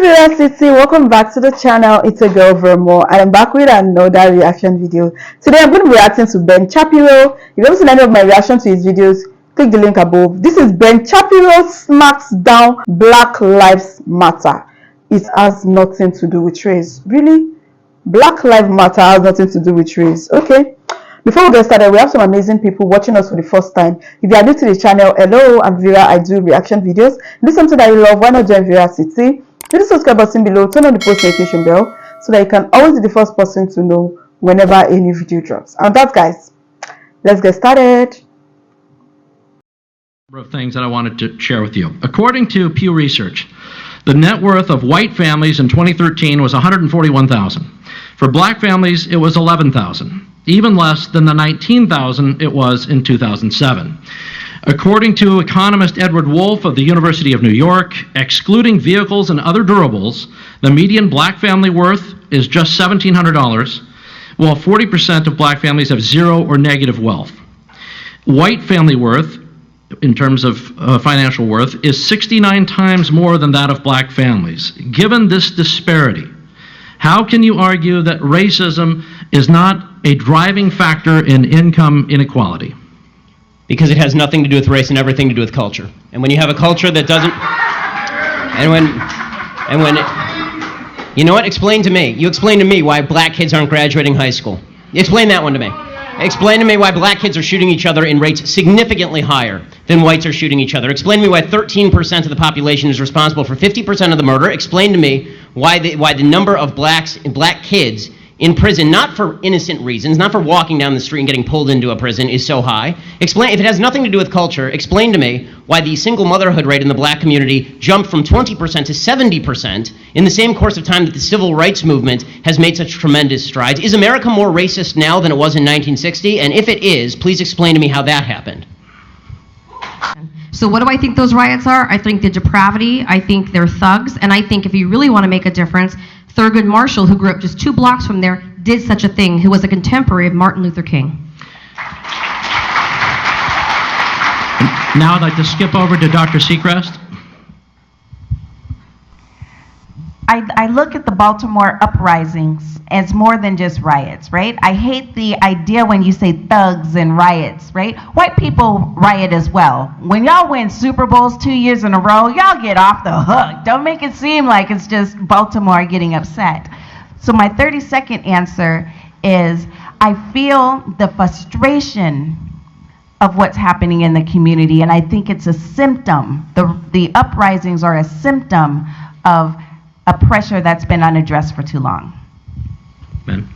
Vera City, welcome back to the channel. It's a girl Vermo, and I'm back with another reaction video. Today I'm going to be reacting to Ben Shapiro. If you haven't seen any of my reaction to his videos, click the link above. This is Ben Shapiro smacks down Black Lives Matter. It has nothing to do with race. Really? Black Lives Matter has nothing to do with race. Okay. Before we get started, we have some amazing people watching us for the first time. If you are new to the channel, hello, I'm Vera. I do reaction videos. If this is something that you love, why not join Vera City? Hit the subscribe button below, turn on the post notification bell so that you can always be the first person to know whenever a new video drops. And that, guys, let's get started. Of things that I wanted to share with you. According to Pew Research, the net worth of white families in 2013 was $141,000. For black families, it was $11,000, even less than the $19,000 it was in 2007. According to economist Edward Wolf of the University of New York, excluding vehicles and other durables, the median black family worth is just $1,700, while 40% of black families have zero or negative wealth. White family worth, in terms of financial worth, is 69 times more than that of black families. Given this disparity, how can you argue that racism is not a driving factor in income inequality? Because it has nothing to do with race and everything to do with culture. And when you have a culture that doesn't, you know what? Explain to me. You explain to me why black kids aren't graduating high school. Explain that one to me. Explain to me why black kids are shooting each other in rates significantly higher than whites are shooting each other. Explain to me why 13% of the population is responsible for 50% of the murder. Explain to me why the number of black kids in prison, not for innocent reasons, not for walking down the street and getting pulled into a prison, is so high. Explain, if it has nothing to do with culture, explain to me why the single motherhood rate in the black community jumped from 20% to 70% in the same course of time that the civil rights movement has made such tremendous strides. Is America more racist now than it was in 1960? And if it is, please explain to me how that happened. So what do I think those riots are? I think the depravity, I think they're thugs, and I think if you really want to make a difference, Thurgood Marshall, who grew up just 2 blocks from there, did such a thing, who was a contemporary of Martin Luther King. Now I'd like to skip over to Dr. Seacrest. I look at the Baltimore uprisings as more than just riots, right? I hate the idea when you say thugs and riots, right? White people riot as well. When y'all win Super Bowls 2 years in a row, y'all get off the hook. Don't make it seem like it's just Baltimore getting upset. So my 30-second answer is I feel the frustration of what's happening in the community, and I think it's a symptom. The uprisings are a symptom of a pressure that's been unaddressed for too long. Ben?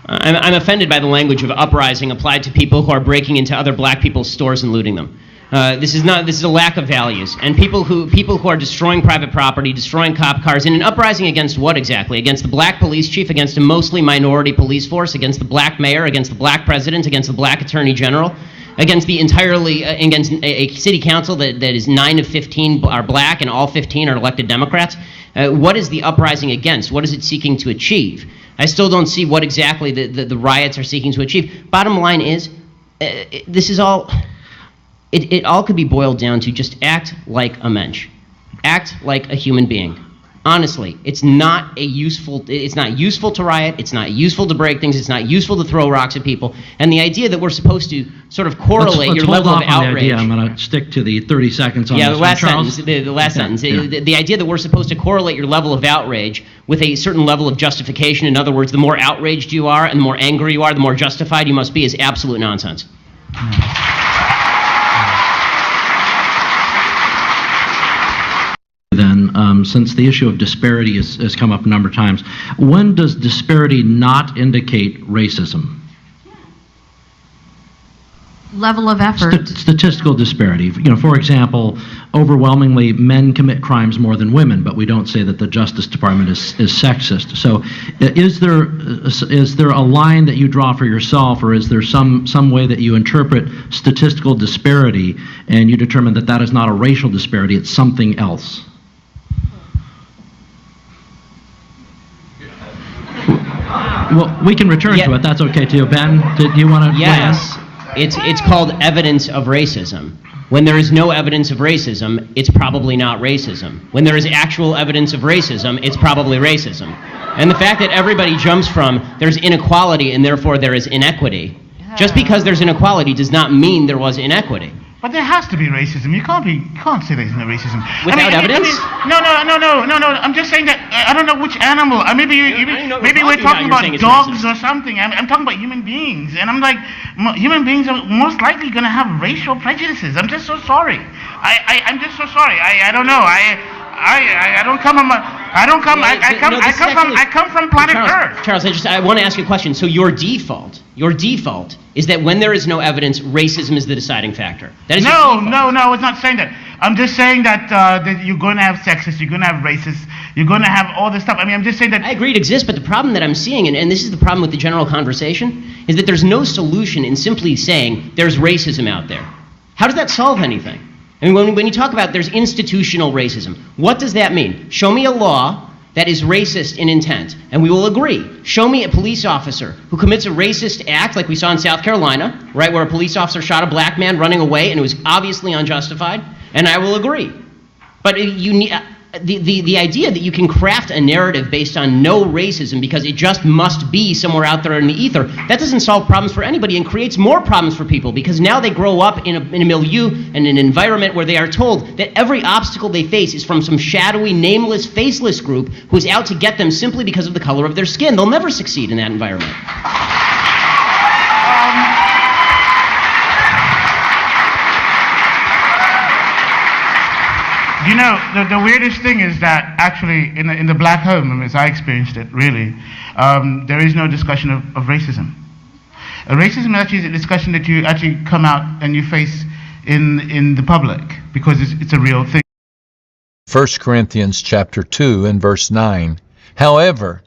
I'm offended by the language of uprising applied to people who are breaking into other black people's stores and looting them. This is a lack of values. And people who are destroying private property, destroying cop cars, in an uprising against what exactly? Against the black police chief, against a mostly minority police force, against the black mayor, against the black president, against the black attorney general, against against a city council that is 9 of 15 are black and all 15 are elected Democrats. What is the uprising against? What is it seeking to achieve? I still don't see what exactly the riots are seeking to achieve. Bottom line is, this is all, it all could be boiled down to just act like a mensch. Act like a human being. Honestly, it's not useful to riot, it's not useful to break things, it's not useful to throw rocks at people, and the idea that we're supposed to sort of correlate your level of outrage. I'm going to stick to the 30 seconds on this one. The last sentence. The idea that we're supposed to correlate your level of outrage with a certain level of justification, in other words, the more outraged you are and the more angry you are, the more justified you must be, is absolute nonsense. Then, since the issue of disparity has come up a number of times, when does disparity not indicate racism? Level of effort. Statistical disparity. You know, for example, overwhelmingly men commit crimes more than women, but we don't say that the Justice Department is sexist. So, is there a line that you draw for yourself, or is there some way that you interpret statistical disparity and you determine that that is not a racial disparity, it's something else? Well, we can return to it. That's okay too. Ben, do you want to? Yes. It's called evidence of racism. When there is no evidence of racism, it's probably not racism. When there is actual evidence of racism, it's probably racism. And the fact that everybody jumps from there's inequality and therefore there is inequity, just because there's inequality does not mean there was inequity. But there has to be racism. You can't say there's no racism. Without evidence? No. I'm just saying that I don't know which animal. Maybe we're talking about dogs or something. I'm talking about human beings, and I'm like, human beings are most likely going to have racial prejudices. I'm just so sorry. I'm just so sorry. I don't know. I come from planet Earth. Charles, I want to ask you a question. So your default is that when there is no evidence, racism is the deciding factor. That is no, I was not saying that. I'm just saying that you're going to have sexists, you're going to have racists, you're going to have all this stuff. I'm just saying that. I agree it exists, but the problem that I'm seeing, and this is the problem with the general conversation, is that there's no solution in simply saying there's racism out there. How does that solve anything? When you talk about there's institutional racism, what does that mean? Show me a law that is racist in intent, and we will agree. Show me a police officer who commits a racist act, like we saw in South Carolina, right, where a police officer shot a black man running away and it was obviously unjustified, and I will agree. But you need the idea that you can craft a narrative based on no racism because it just must be somewhere out there in the ether, that doesn't solve problems for anybody and creates more problems for people because now they grow up in a milieu and an environment where they are told that every obstacle they face is from some shadowy, nameless, faceless group who's out to get them simply because of the color of their skin. They'll never succeed in that environment. You know, the weirdest thing is that actually in the black home, as I experienced it, really, there is no discussion of racism. Racism actually is a discussion that you actually come out and you face in the public because it's a real thing. 1 Corinthians chapter 2 and verse 9. However,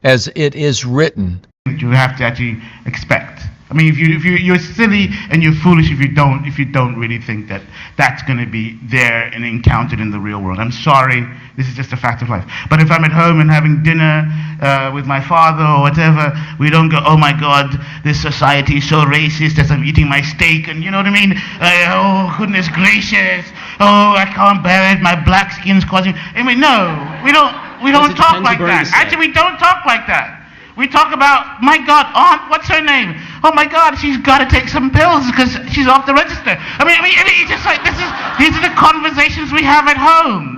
as it is written, you have to actually expect. If you're silly and you're foolish if you don't really think that that's going to be there and encountered in the real world. I'm sorry, this is just a fact of life. But if I'm at home and having dinner with my father or whatever, we don't go, oh my God, this society is so racist as I'm eating my steak, and you know what I mean? Oh goodness gracious! Oh, I can't bear it. My black skin's causing. No, we don't talk like that. Actually, we don't talk like that. We talk about, my God, Aunt, what's her name? Oh my God, she's got to take some pills because she's off the register. It's just like these are the conversations we have at home.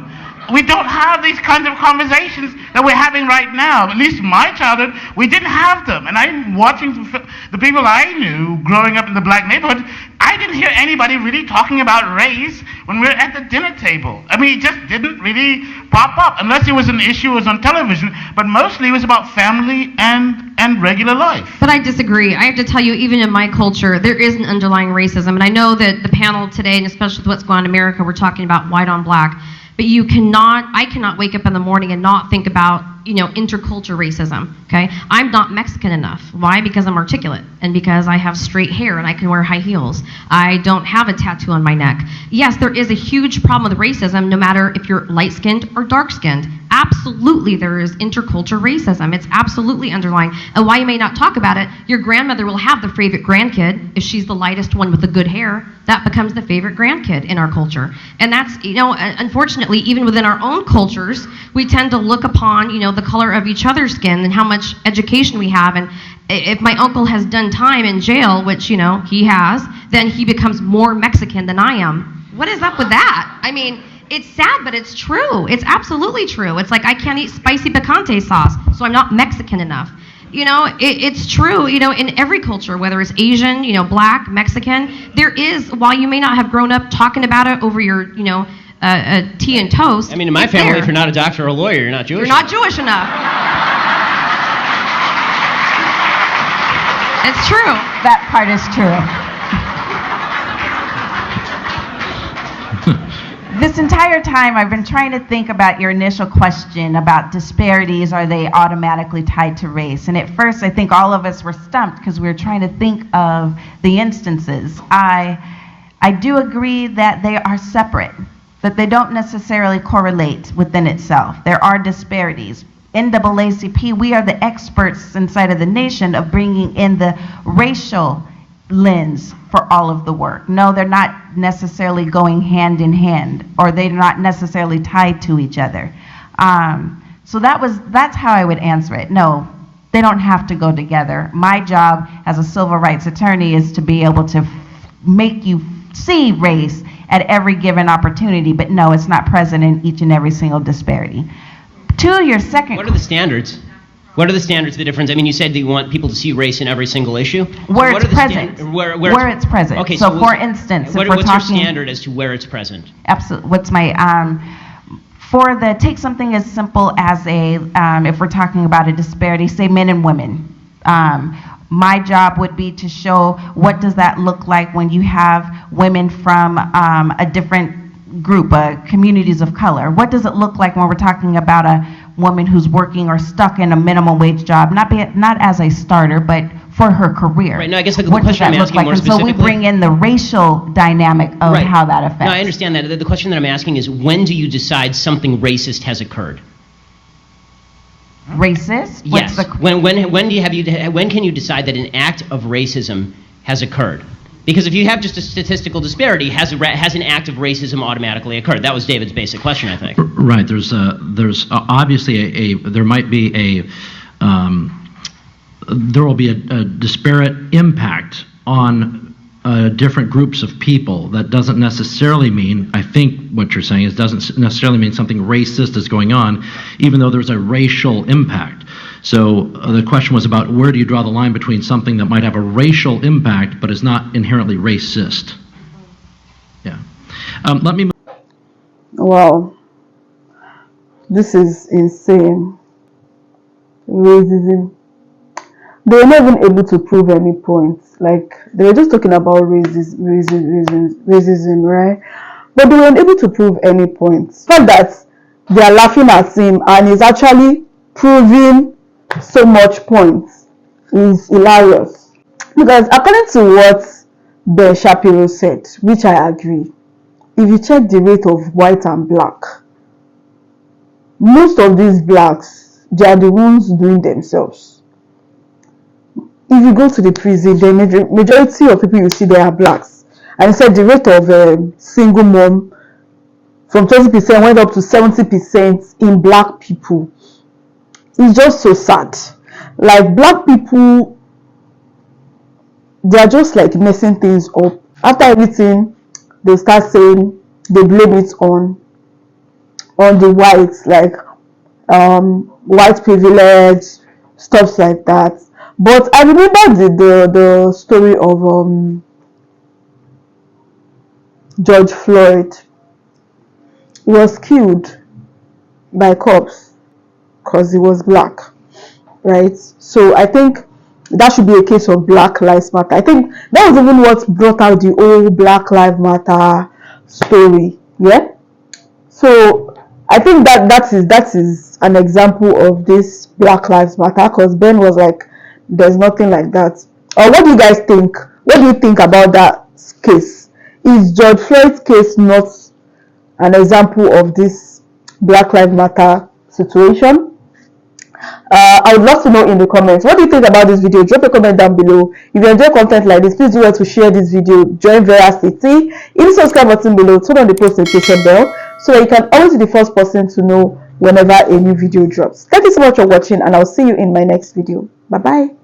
We don't have these kinds of conversations that we're having right now. At least in my childhood, we didn't have them. And I'm watching the people I knew growing up in the black neighborhood. I didn't hear anybody really talking about race when we were at the dinner table. It just didn't really pop up unless it was an issue, it was on television. But mostly it was about family and regular life. But I disagree. I have to tell you, even in my culture, there is an underlying racism. And I know that the panel today, and especially with what's going on in America, we're talking about white on black. But I cannot wake up in the morning and not think about, intercultural racism, okay? I'm not Mexican enough. Why? Because I'm articulate and because I have straight hair and I can wear high heels. I don't have a tattoo on my neck. Yes, there is a huge problem with racism no matter if you're light-skinned or dark-skinned. Absolutely, there is intercultural racism. It's absolutely underlying. And while you may not talk about it, your grandmother will have the favorite grandkid. If she's the lightest one with the good hair, that becomes the favorite grandkid in our culture. And that's, unfortunately, even within our own cultures, we tend to look upon, the color of each other's skin and how much education we have. And if my uncle has done time in jail, which, he has, then he becomes more Mexican than I am. What is up with that? It's sad, but it's true. It's absolutely true. It's like I can't eat spicy picante sauce, so I'm not Mexican enough. It's true, in every culture, whether it's Asian, black, Mexican, there is, while you may not have grown up talking about it over your, tea and toast. In my family, if you're not a doctor or a lawyer, you're not Jewish. You're not Jewish enough. It's true. That part is true. This entire time, I've been trying to think about your initial question about disparities. Are they automatically tied to race? And at first, I think all of us were stumped because we were trying to think of the instances. I do agree that they are separate, that they don't necessarily correlate within itself. There are disparities. NAACP, we are the experts inside of the nation of bringing in the racial lens for all of the work. No, they're not necessarily going hand in hand, or they're not necessarily tied to each other. So that's how I would answer it. No, they don't have to go together. My job as a civil rights attorney is to be able to make you see race at every given opportunity, but no, it's not present in each and every single disparity. To your second... What are the standards? What are the standards, the difference? I mean, you said that you want people to see race in every single issue. Where it's present. Where it's present. Okay, so for instance, if we're what's talking... your standard as to where it's present? Absolutely. What's my... take something as simple as if we're talking about a disparity, say men and women. My job would be to show what does that look like when you have women from a different group, communities of color. What does it look like when we're talking about a woman who's working or stuck in a minimum wage job, not as a starter, but for her career? Right. No, I guess the what question I'm does that look asking like? more And so we specifically... bring in the racial dynamic of Right. how that affects. No, I understand that. The question that I'm asking is, when do you decide something racist has occurred? Racist? Yes. When can you decide that an act of racism has occurred? Because if you have just a statistical disparity, has an act of racism automatically occurred? That was David's basic question, I think. Right. There's obviously there might be there will be a disparate impact on different groups of people. That doesn't necessarily mean, I think what you're saying is, doesn't necessarily mean something racist is going on, even though there's a racial impact. So the question was about, where do you draw the line between something that might have a racial impact but is not inherently racist? Yeah. Let me... Wow. This is insane. Racism. They were not even able to prove any points. Like, they were just talking about racism, right? But they weren't able to prove any points. Not that they are laughing at him and he's actually proving so much points is hilarious. Because according to what Ben Shapiro said, which I agree, if you check the rate of white and black, most of these blacks, they are the ones doing themselves. If you go to the prison, the majority of people you see there are blacks. And he said the rate of single mom from 20% went up to 70% in black people. It's just so sad. Like, black people, they are just like messing things up. After everything, they start saying they blame it on the whites, like white privilege, stuff like that. But I remember the story of George Floyd. He was killed by cops because he was black, right? So I think that should be a case of Black Lives Matter. I think that was even what brought out the whole Black Lives Matter story, yeah? So I think that is an example of this Black Lives Matter, because Ben was like, there's nothing like that. Or what do you guys think? What do you think about that case? Is George Floyd's case not an example of this Black Lives Matter situation? I would love to know in the comments. What do you think about this video? Drop a comment down below. If you enjoy content like this, please do well to share this video. Join Veracity. Hit the subscribe button below. Turn on the post notification bell so that you can always be the first person to know whenever a new video drops. Thank you so much for watching, and I'll see you in my next video. Bye bye.